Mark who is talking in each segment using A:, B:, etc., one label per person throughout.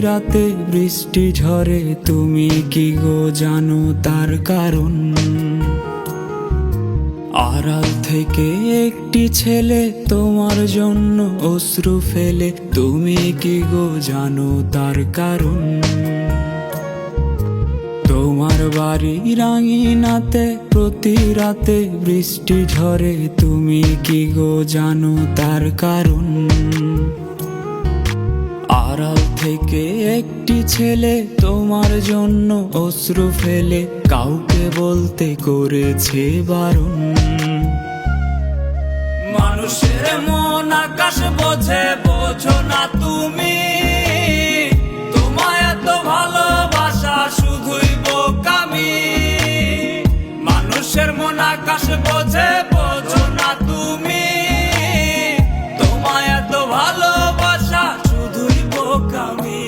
A: রাতে বৃষ্টি ঝরে, তুমি কি গো জানো তার কারণ? আড়াল থেকে একটি ছেলে তোমার জন্য অশ্রু ফেলে, তুমি কি গো জানো তার কারণ? তোমার বাড়ির আঙিনাতে প্রতি রাতে বৃষ্টি ঝরে, তুমি কি গো জানো তার কারণ? আড়াল থেকে একটি ছেলে তোমার জন্য অশ্রু ফেলে, কাউকে বলতে করেছে বারণ। মানুষের মন আকাশ বোঝে, বোঝো না তুমি। তোমায় এত ভালোবাসা শুধুই বোকামি। মানুষের মন আকাশ বোঝে, বোঝো না তুমি। তোমায় এত ভালোবাসা শুধুই বোকামি।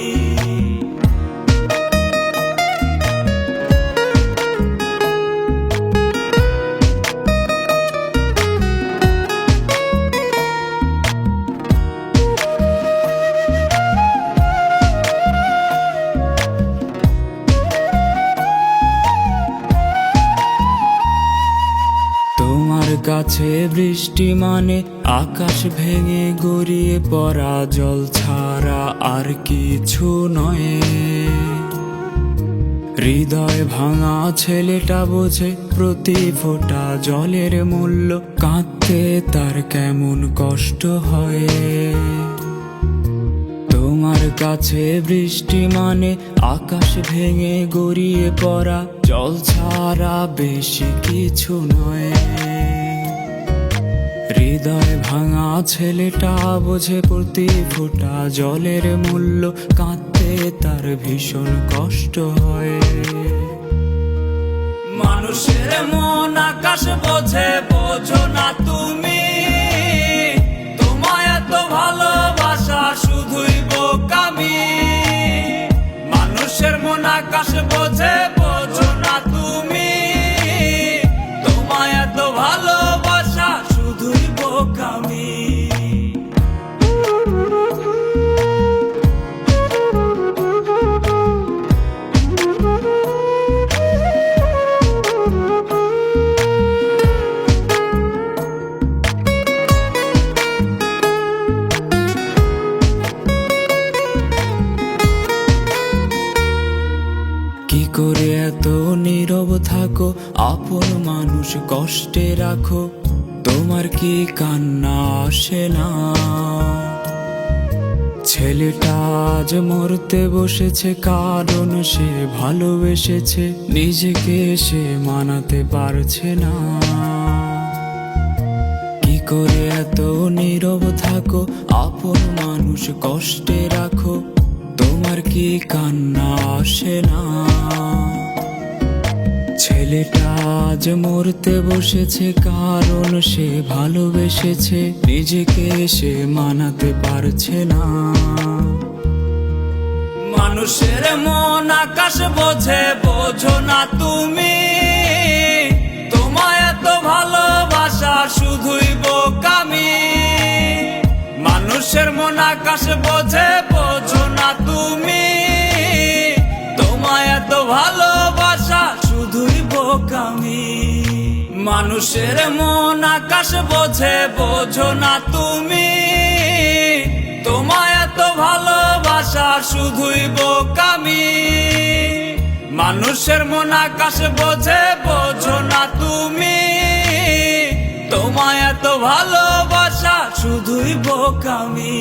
A: তোমার কাছে বৃষ্টি মানে আকাশ ভেঙে গড়িয়ে পড়া জল ছাড়া আর কিছু নয়। হৃদয় ভাঙা ছেলেটা বোঝে প্রতি ফোঁটা জলের মূল্য, কাঁদতে তার কেমন কষ্ট হয়। তোমার কাছে বৃষ্টি মানে আকাশ ভেঙে গড়িয়ে পড়া জল ছাড়া বেশি কিছু নয়। হৃদয় ভাঙা ছেলেটা বোঝে প্রতি ফোঁটা জলের মূল্য, কাঁদতে তার ভীষণ কষ্ট হয়। মানুষের মন আকাশ বোঝে, বোঝো না তুমি। তোমায় এত ভালোবাসা শুধুই বোকামি। মানুষের মন আকাশ বোঝে, বোঝো না তুমি। তোমায় এত ভালোবাসা শুধুই বোকামি। কি করে এত নীরব থাকো, আপন মানুষ কষ্টে রাখো, তোমার কি কান্না আসে না? ছেলেটা আজ মরতে বসেছে কারণ সে ভালোবেসেছে, নিজেকে সে মানাতে পারছে না। কি করে এত নীরব থাকো, আপন মানুষ কষ্টে রাখো, তোমার কি কান্না আসে না? ছেলেটা আজ মরতে বসেছে কারণ সে ভালোবেসেছে, নিজেকে সে মানাতে পারছে না। মানুষের মন আকাশ বোঝে, বোঝো না তুমি। তোমায় এত ভালোবাসা শুধুই বোকামি। মানুষের মন আকাশ বোঝে, বোঝো না তুমি। তোমায় এত ভালোবাসা শুধুই বোকামি। মানুষের মন আকাশ বোঝে, বোঝো না তুমি। তোমায় এত ভালোবাসা শুধুই বোকামি। মানুষের মন আকাশ বোঝে, বোঝো না তুমি। তোমায় এত ভালোবাসা শুধুই বোকামি।